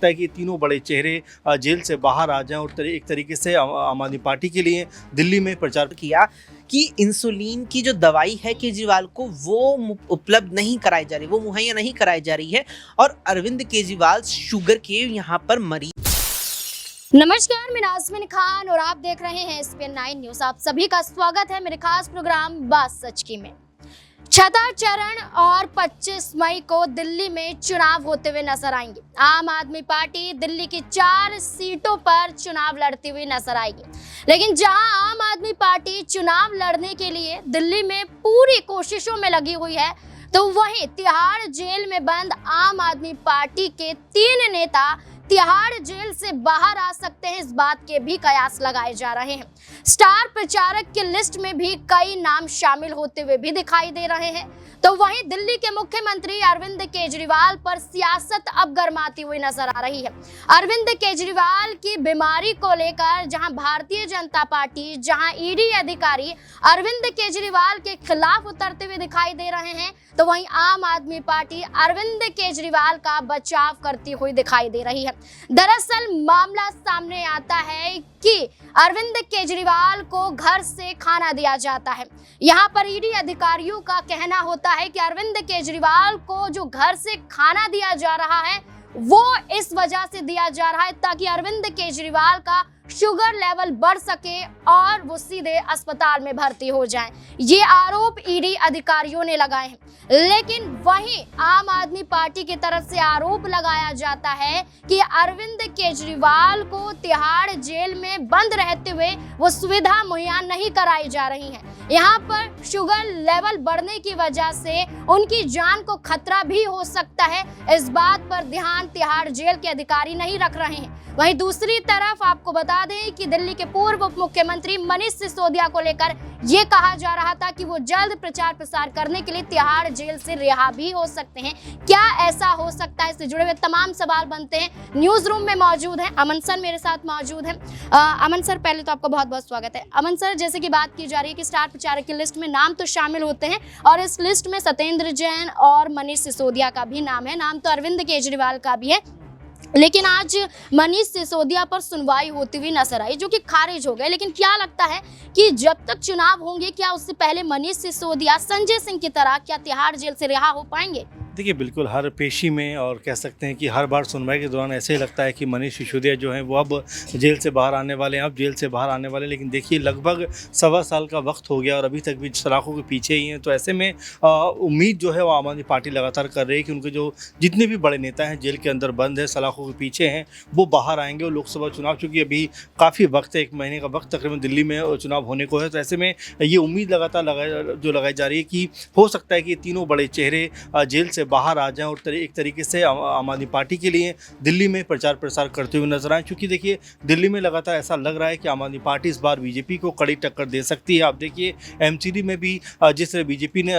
सकता है कि ये तीनों बड़े चेहरे जेल से बाहर आ जाएं और एक तरीके से आम आदमी पार्टी के लिए दिल्ली में प्रचार किया कि इंसुलिन की जो दवाई है केजरीवाल को वो उपलब्ध नहीं कराई जा रही, वो मुहैया नहीं कराई जा रही है और अरविंद केजरीवाल शुगर के यहाँ पर मरीज। नमस्कार, मैं नाज़मीन खान और आप देख रहे हैं SPN 9 न्यूज। आप सभी का स्वागत है मेरे खास प्रोग्राम बात सच की में। छठा चरण और 25 मई को दिल्ली में चुनाव होते हुए नजर आएंगे। आम आदमी पार्टी दिल्ली की 4 सीटों पर चुनाव लड़ती हुई नजर आएगी, लेकिन जहां आम आदमी पार्टी चुनाव लड़ने के लिए दिल्ली में पूरी कोशिशों में लगी हुई है, तो वहीं तिहाड़ जेल में बंद आम आदमी पार्टी के 3 नेता तिहाड़ जेल से बाहर आ सकते हैं, इस बात के भी कयास लगाए जा रहे हैं। स्टार प्रचारक की लिस्ट में भी कई नाम शामिल होते हुए भी दिखाई दे रहे हैं। तो वहीं दिल्ली के मुख्यमंत्री अरविंद केजरीवाल पर सियासत अब गर्माती हुई नजर आ रही है। अरविंद केजरीवाल की बीमारी को लेकर जहां भारतीय जनता पार्टी, जहां ईडी अधिकारी अरविंद केजरीवाल के खिलाफ उतरते हुए दिखाई दे रहे हैं, तो वहीं आम आदमी पार्टी अरविंद केजरीवाल का बचाव करती हुई दिखाई दे रही है। दरअसल मामला सामने आता है कि अरविंद केजरीवाल को घर से खाना दिया जाता है। यहाँ पर ईडी अधिकारियों का कहना होता है कि अरविंद केजरीवाल को जो घर से खाना दिया जा रहा है वो इस वजह से दिया जा रहा है ताकि अरविंद केजरीवाल का शुगर लेवल बढ़ सके और वो सीधे अस्पताल में भर्ती हो जाएं। ये आरोप ईडी अधिकारियों ने लगाए हैं, लेकिन वहीं आम आदमी पार्टी की तरफ से आरोप लगाया जाता है कि अरविंद केजरीवाल को तिहाड़ जेल में बंद रहते हुए वो सुविधा मुहैया नहीं कराई जा रही है। यहाँ पर शुगर लेवल बढ़ने की वजह से उनकी जान को खतरा भी हो सकता है, इस बात पर ध्यान तिहाड़ जेल के अधिकारी नहीं रख रहे हैं। वहीं दूसरी तरफ आपको बता दें कि दिल्ली के पूर्व उप मुख्यमंत्री मनीष सिसोदिया को लेकर ये कहा जा रहा था कि वो जल्द प्रचार प्रसार करने के लिए तिहाड़ जेल से रिहा भी हो सकते हैं। क्या ऐसा हो सकता है, इससे जुड़े हुए तमाम सवाल बनते हैं। न्यूज रूम में मौजूद हैं अमन सर, मेरे साथ मौजूद हैं। अमन सर, पहले तो आपका बहुत बहुत स्वागत है। अमन सर, जैसे कि बात की जा रही है कि स्टार प्रचारक की लिस्ट में नाम तो शामिल होते हैं और इस लिस्ट में सत्येंद्र जैन और मनीष सिसोदिया का भी नाम है, नाम तो अरविंद केजरीवाल का भी है, लेकिन आज मनीष सिसोदिया पर सुनवाई होती हुई नजर आई जो कि खारिज हो गए। लेकिन क्या लगता है कि जब तक चुनाव होंगे, क्या उससे पहले मनीष सिसोदिया संजय सिंह की तरह क्या तिहाड़ जेल से रिहा हो पाएंगे? देखिए, बिल्कुल हर पेशी में और कह सकते हैं कि हर बार सुनवाई के दौरान ऐसे ही लगता है कि मनीष सिसोदिया जो हैं वो अब जेल से बाहर आने वाले हैं, अब जेल से बाहर आने वाले। लेकिन देखिए, लगभग 1.25 साल का वक्त हो गया और अभी तक भी सलाखों के पीछे ही हैं। तो ऐसे में उम्मीद जो है वो आम आदमी पार्टी लगातार कर रही है कि उनके जो जितने भी बड़े नेता हैं जेल के अंदर बंद है, सलाखों के पीछे हैं, वो बाहर आएंगे। और लोकसभा चुनाव चूँकि अभी काफ़ी वक्त है, 1 महीने का वक्त तकरीबन दिल्ली में चुनाव होने को है, तो ऐसे में ये उम्मीद लगातार लगाई जा रही है कि हो सकता है कि ये तीनों बड़े चेहरे जेल से बाहर आ जाएं और एक तरीके से आम आदमी पार्टी के लिए दिल्ली में प्रचार प्रसार करते हुए नजर आए। क्योंकि देखिए, दिल्ली में लगातार ऐसा लग रहा है कि आम आदमी पार्टी इस बार बीजेपी को कड़ी टक्कर दे सकती है। आप देखिए, एमसीडी में भी जिस तरह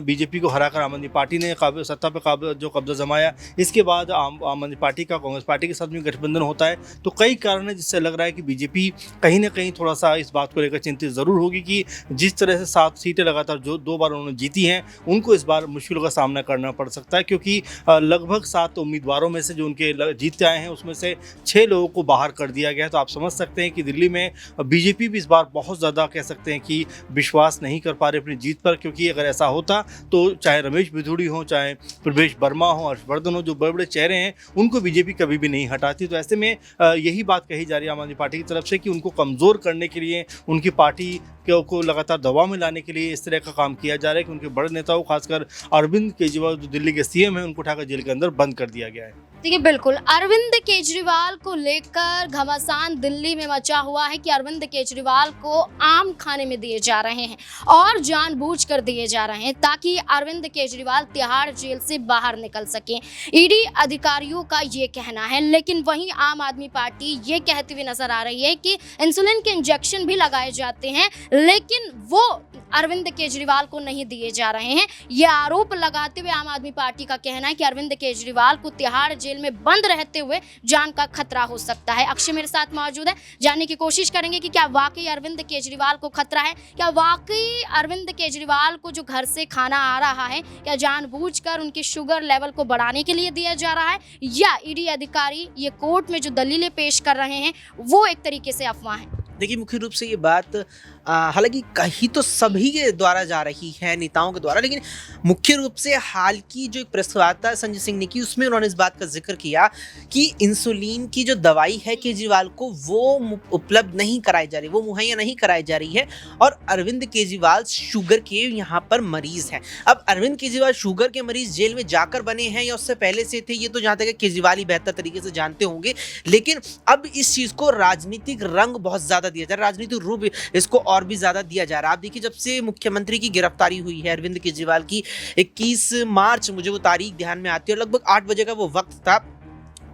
बीजेपी को हराकर आम आदमी पार्टी ने सत्ता पर जो कब्जा जमाया, इसके बाद आम आदमी पार्टी का कांग्रेस पार्टी के साथ में गठबंधन होता है। तो कई कारण है जिससे लग रहा है कि बीजेपी कहीं ना कहीं थोड़ा सा इस बात को लेकर चिंतित ज़रूर होगी कि जिस तरह से 7 सीटें लगातार जो 2 बार उन्होंने जीती हैं, उनको इस बार मुश्किलों का सामना करना पड़ सकता है। क्योंकि लगभग 7 उम्मीदवारों में से जो उनके जीत आए हैं उसमें से 6 लोगों को बाहर कर दिया गया है। तो आप समझ सकते हैं कि दिल्ली में बीजेपी भी इस बार बहुत ज़्यादा कह सकते हैं कि विश्वास नहीं कर पा रहे अपनी जीत पर। क्योंकि अगर ऐसा होता तो चाहे रमेश बिधूड़ी हो, चाहे प्रवेश वर्मा हो, हर्षवर्धन हो, जो बड़े बड़े चेहरे हैं, उनको बीजेपी कभी भी नहीं हटाती। तो ऐसे में यही बात कही जा रही है आम आदमी पार्टी की तरफ से कि उनको कमज़ोर करने के लिए, उनकी पार्टी को लगातार दबाव में लाने के लिए इस तरह का काम किया जा रहा है कि उनके बड़े नेताओं, खासकर अरविंद केजरीवाल जो दिल्ली के सीएम हैं, उनको उठाकर जेल के अंदर बंद कर दिया गया है। देखिए, बिल्कुल अरविंद केजरीवाल को लेकर घमासान दिल्ली में मचा हुआ है कि अरविंद केजरीवाल को आम खाने में दिए जा रहे हैं और जानबूझकर दिए जा रहे हैं ताकि अरविंद केजरीवाल तिहाड़ जेल से बाहर निकल सकें। ईडी अधिकारियों का ये कहना है, लेकिन वहीं आम आदमी पार्टी ये कहती हुई नजर आ रही है कि इंसुलिन के इंजेक्शन भी लगाए जाते हैं, लेकिन वो अरविंद केजरीवाल को नहीं दिए जा रहे हैं। ये आरोप लगाते हुए आम आदमी पार्टी का कहना है कि अरविंद केजरीवाल को तिहाड़ जेल जेल में बंद रहते हुए जान का खतरा हो सकता है। अक्षय मेरे साथ मौजूद है, जानने की कोशिश करेंगे कि क्या वाकई अरविंद केजरीवाल को खतरा है, क्या वाकई अरविंद केजरीवाल को जो घर से खाना आ रहा है क्या जानबूझकर उनके शुगर लेवल को बढ़ाने के लिए दिया जा रहा है, या ईडी अधिकारी ये कोर्ट में जो दलीलें पेश कर रहे हैं वो एक तरीके से अफवाह है। देखिए, मुख्य रूप से ये बात हालांकि कही तो सभी के द्वारा जा रही है, नेताओं के द्वारा, लेकिन मुख्य रूप से हाल की जो एक प्रेस वार्ता संजय सिंह ने की उसमें उन्होंने इस बात का जिक्र किया कि इंसुलिन की जो दवाई है केजरीवाल को वो उपलब्ध नहीं कराई जा रही, वो मुहैया नहीं कराई जा रही है, और अरविंद केजरीवाल शुगर के यहाँ पर मरीज हैं। अब अरविंद केजरीवाल शुगर के मरीज जेल में जाकर बने हैं या उससे पहले से थे, ये तो जहाँ तक केजरीवाल ही बेहतर तरीके से जानते होंगे, लेकिन अब इस चीज को राजनीतिक रंग बहुत ज्यादा दिया जा रहा है, राजनीतिक रूप इसको और भी ज्यादा दिया जा रहा है। आप देखिए, जब से मुख्यमंत्री की गिरफ्तारी हुई है अरविंद केजरीवाल की, 21 मार्च, मुझे वो तारीख ध्यान में आती है, और लगभग 8 बजे का वो वक्त था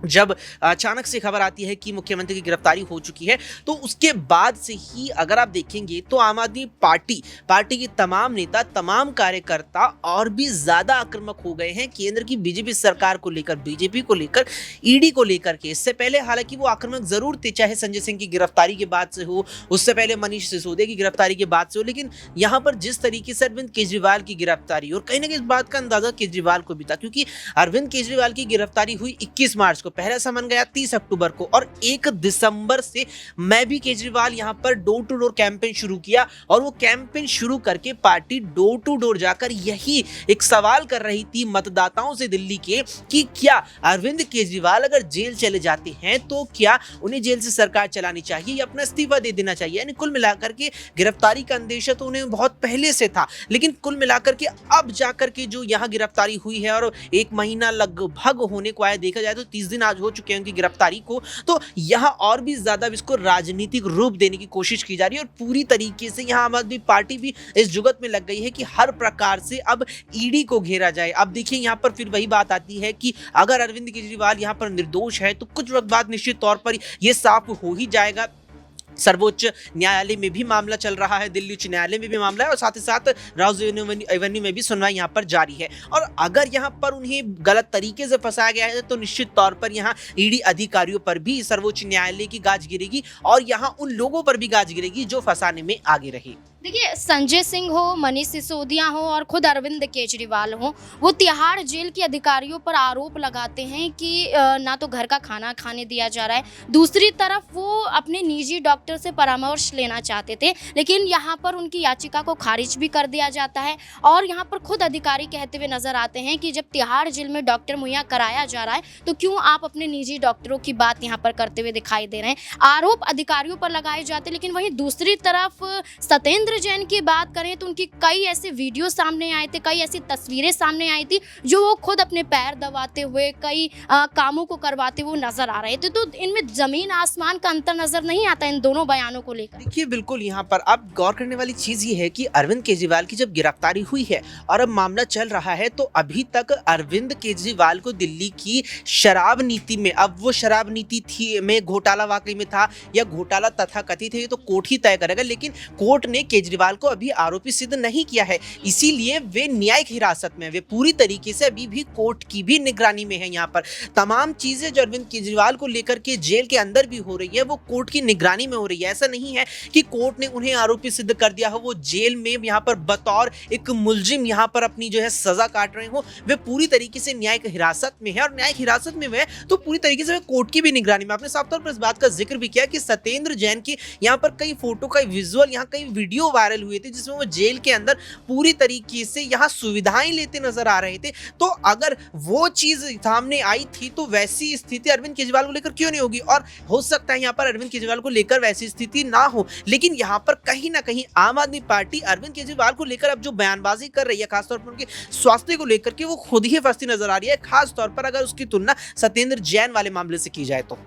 जब अचानक से खबर आती है कि मुख्यमंत्री की गिरफ्तारी हो चुकी है। तो उसके बाद से ही अगर आप देखेंगे तो आम आदमी पार्टी के तमाम नेता, तमाम कार्यकर्ता और भी ज्यादा आक्रामक हो गए हैं केंद्र की बीजेपी सरकार को लेकर, बीजेपी को लेकर, ईडी को लेकर के। इससे पहले हालांकि वो आक्रामक जरूर थे, चाहे संजय सिंह की गिरफ्तारी के बाद से हो, उससे पहले मनीष सिसोदिया की गिरफ्तारी के बाद से हो, लेकिन यहाँ पर जिस तरीके से अरविंद केजरीवाल की गिरफ्तारी, और कहीं ना कहीं इस बात का अंदाजा केजरीवाल को भी था, क्योंकि अरविंद केजरीवाल की गिरफ्तारी हुई 21 मार्च को, पहला समन गया 30 अक्टूबर को, और 1 दिसंबर से मैं भी केजरीवाल यहां पर डोर टू डोर कैंपेन शुरू किया, और वो कैंपेन शुरू करके पार्टी डोर टू डोर जाकर यही एक सवाल कर रही थी मतदाताओं से दिल्ली के कि क्या अरविंद केजरीवाल अगर जेल चले जाते हैं तो क्या उन्हें जेल से सरकार चलानी चाहिए या अपना इस्तीफा दे देना चाहिए। यानी कुल मिलाकर के गिरफ्तारी का अंदेशा तो उन्हें बहुत पहले से था, लेकिन कुल मिलाकर के अब जाकर के जो यहाँ गिरफ्तारी हुई है और 1 महीना लगभग होने को आया, देखा जाए तो 30 दिन आज हो चुके हैं उनकी गिरफ्तारी को, तो यहाँ और भी ज्यादा इसको राजनीतिक रूप देने की कोशिश की जा रही है, और पूरी तरीके से यहाँ आम आदमी पार्टी भी इस जुगत में लग गई है कि हर प्रकार से अब ईडी को घेरा जाए। अब देखिए, यहाँ पर फिर वही बात आती है कि अगर अरविंद केजरीवाल यहाँ पर निर्दोष है तो कुछ वक्त बाद निश्चित तौर पर ये साफ हो ही जाएगा। सर्वोच्च न्यायालय में भी मामला चल रहा है, दिल्ली उच्च न्यायालय में भी मामला है, और साथ ही साथ राउज एवेन्यू में भी सुनवाई यहाँ पर जारी है। और अगर यहाँ पर उन्हें गलत तरीके से फंसाया गया है तो निश्चित तौर पर यहाँ ईडी अधिकारियों पर भी सर्वोच्च न्यायालय की गाज गिरेगी, और यहाँ उन लोगों पर भी गाज गिरेगी जो फंसाने में आगे रहे। देखिए, संजय सिंह हो, मनीष सिसोदिया हो और खुद अरविंद केजरीवाल हो, वो तिहाड़ जेल के अधिकारियों पर आरोप लगाते हैं कि ना तो घर का खाना खाने दिया जा रहा है, दूसरी तरफ वो अपने निजी डॉक्टर से परामर्श लेना चाहते थे, लेकिन यहाँ पर उनकी याचिका को खारिज भी कर दिया जाता है। और यहाँ पर खुद अधिकारी कहते हुए नजर आते हैं कि जब तिहाड़ जेल में डॉक्टर मुहैया कराया जा रहा है तो क्यों आप अपने निजी डॉक्टरों की बात यहाँ पर करते हुए दिखाई दे रहे हैं। आरोप अधिकारियों पर लगाए जाते हैं, लेकिन वहीं दूसरी तरफ सत्येंद्र जैन की बात करें तो उनकी कई ऐसे वीडियो सामने आए थे, कई ऐसी तस्वीरें सामने आई थी जो वो खुद अपने पैर दबाते हुए कई कामों को करवाते हुए नजर आ रहे थे। तो इनमें जमीन आसमान का अंतर नजर नहीं आता इन दोनों बयानों को लेकर। देखिए, बिल्कुल यहाँ पर अब गौर करने वाली चीज ये है कि अरविंद केजरीवाल की जब गिरफ्तारी हुई है और अब मामला चल रहा है, तो अभी तक अरविंद केजरीवाल को दिल्ली की शराब नीति में, अब वो शराब नीति थी में घोटाला वाकई में था या घोटाला तथाकथित है, ये तो कोर्ट ही तय करेगा, लेकिन कोर्ट ने केजरीवाल को अभी आरोपी सिद्ध नहीं किया है, इसीलिए वे न्यायिक हिरासत में, वे पूरी तरीके से अभी भी कोर्ट की भी निगरानी में है। यहाँ पर तमाम चीजें जो अरविंद केजरीवाल को लेकर के जेल के अंदर भी हो रही है वो कोर्ट की निगरानी में हो रही है। ऐसा नहीं है कि कोर्ट ने उन्हें आरोपी सिद्ध कर दिया हो, वो जेल में यहाँ पर बतौर एक मुलजिम यहाँ पर अपनी जो है सजा काट रहे हो, वे पूरी तरीके से न्यायिक हिरासत में है, और न्यायिक हिरासत में वे तो पूरी तरीके से कोर्ट की भी निगरानी में। आपने साफ तौर पर इस बात का जिक्र भी किया कि सत्येंद्र जैन की यहाँ पर कई फोटो, कई विजुअल, यहाँ कई वीडियो वायरल हुए थे जिसमें वो जेल के अंदर पूरी तरीके से यहाँ सुविधाएं लेते नजर आ रहे थे। तो अगर वो चीज सामने आई थी तो वैसी स्थिति अरविंद केजरीवाल को लेकर क्यों नहीं होगी, और हो सकता है यहाँ पर अरविंद केजरीवाल को लेकर वैसी स्थिति ना हो, लेकिन यहाँ पर कहीं ना कहीं आम आदमी पार्टी अरविंद केजरीवाल को लेकर अब जो बयानबाजी कर रही है, खासतौर पर उनके स्वास्थ्य को लेकर के, वो खुद ही फंसती नजर आ रही है, खासतौर पर अगर उसकी तुलना सत्येंद्र जैन वाले मामले से की जाए तो।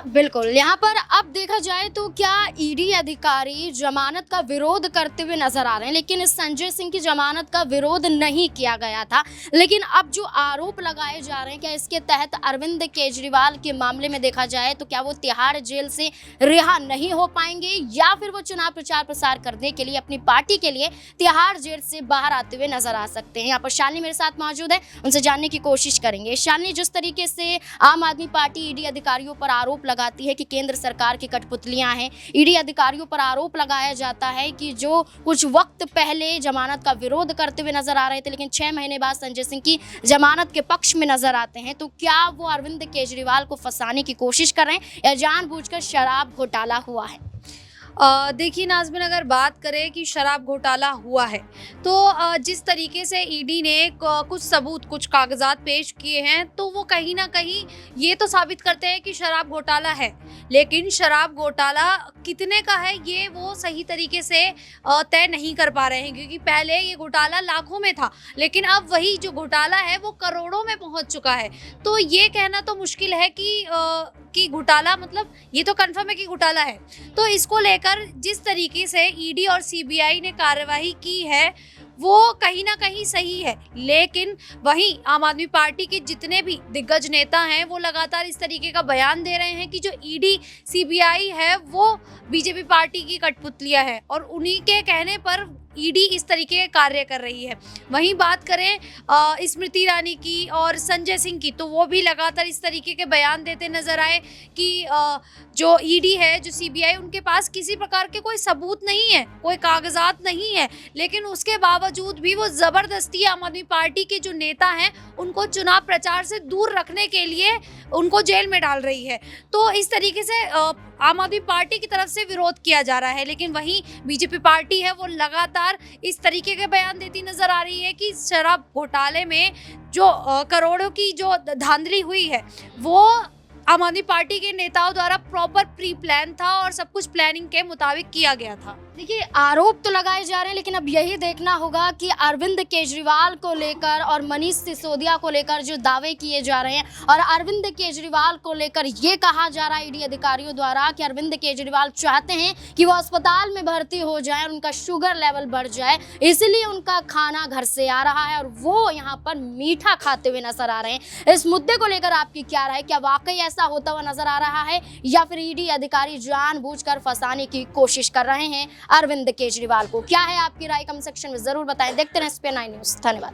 बिल्कुल, यहाँ पर अब देखा जाए तो क्या ईडी अधिकारी जमानत का विरोध करते हुए नजर आ रहे हैं, लेकिन इस संजय सिंह की जमानत का विरोध नहीं किया गया था। लेकिन अब जो आरोप लगाए जा रहे हैं, क्या इसके तहत अरविंद केजरीवाल के मामले में देखा जाए तो क्या वो तिहाड़ जेल से रिहा नहीं हो पाएंगे, या फिर वो चुनाव प्रचार प्रसार करने के लिए अपनी पार्टी के लिए तिहाड़ जेल से बाहर आते हुए नजर आ सकते हैं। यहाँ पर शालिनी मेरे साथ मौजूद है, उनसे जानने की कोशिश करेंगे। शालिनी, जिस तरीके से आम आदमी पार्टी ईडी अधिकारियों पर आरोप लगाती है कि केंद्र सरकार की कठपुतलियां हैं, ईडी अधिकारियों पर आरोप लगाया जाता है कि जो कुछ वक्त पहले जमानत का विरोध करते हुए नजर आ रहे थे, लेकिन 6 महीने बाद संजय सिंह की जमानत के पक्ष में नजर आते हैं, तो क्या वो अरविंद केजरीवाल को फंसाने की कोशिश कर रहे हैं या जानबूझकर शराब घोटाला हुआ है? देखिए नाज़मीन, अगर बात करें कि शराब घोटाला हुआ है तो जिस तरीके से ईडी ने कुछ सबूत, कुछ कागजात पेश किए हैं, तो वो कहीं ना कहीं ये तो साबित करते हैं कि शराब घोटाला है। लेकिन शराब घोटाला कितने का है ये वो सही तरीके से तय नहीं कर पा रहे हैं, क्योंकि पहले ये घोटाला लाखों में था, लेकिन अब वही जो घोटाला है वो करोड़ों में पहुंच चुका है। तो ये कहना तो मुश्किल है कि घोटाला, मतलब ये तो कंफर्म है कि घोटाला है। तो इसको लेकर जिस तरीके से ईडी और सीबीआई ने कार्यवाही की है वो कहीं ना कहीं सही है, लेकिन वहीं आम आदमी पार्टी के जितने भी दिग्गज नेता हैं वो लगातार इस तरीके का बयान दे रहे हैं कि जो ईडी सीबीआई है वो बीजेपी पार्टी की कठपुतलियां है और उन्हीं के कहने पर ईडी इस तरीके के कार्य कर रही है। वहीं बात करें स्मृति ईरानी की और संजय सिंह की, तो वो भी लगातार इस तरीके के बयान देते नजर आए कि जो ईडी है, जो सीबीआई, उनके पास किसी प्रकार के कोई सबूत नहीं है, कोई कागजात नहीं है, लेकिन उसके बावजूद भी वो ज़बरदस्ती आम आदमी पार्टी के जो नेता हैं उनको चुनाव प्रचार से दूर रखने के लिए उनको जेल में डाल रही है। तो इस तरीके से आम आदमी पार्टी की तरफ से विरोध किया जा रहा है, लेकिन वहीं बीजेपी पार्टी है वो लगातार इस तरीके के बयान देती नजर आ रही है कि शराब घोटाले में जो करोड़ों की जो धांधली हुई है वो आम आदमी पार्टी के नेताओं द्वारा प्रॉपर प्री प्लान था और सब कुछ प्लानिंग के मुताबिक किया गया था। देखिए, आरोप तो लगाए जा रहे हैं, लेकिन अब यही देखना होगा कि अरविंद केजरीवाल को लेकर और मनीष सिसोदिया को लेकर जो दावे किए जा रहे हैं, और अरविंद केजरीवाल को लेकर ये कहा जा रहा है ईडी अधिकारियों द्वारा कि अरविंद केजरीवाल चाहते हैं कि वो अस्पताल में भर्ती हो जाए और उनका शुगर लेवल बढ़ जाए, इसलिए उनका खाना घर से आ रहा है और वो यहाँ पर मीठा खाते हुए नजर आ रहे हैं। इस मुद्दे को लेकर आपकी क्या राय? क्या वाकई ऐसा होता हुआ नजर आ रहा है या फिर ईडी अधिकारी जानबूझकर फंसाने की कोशिश कर रहे हैं अरविंद केजरीवाल को? क्या है आपकी राय? कमेंट सेक्शन में जरूर बताएं। देखते रहें SPN9 न्यूज़। धन्यवाद।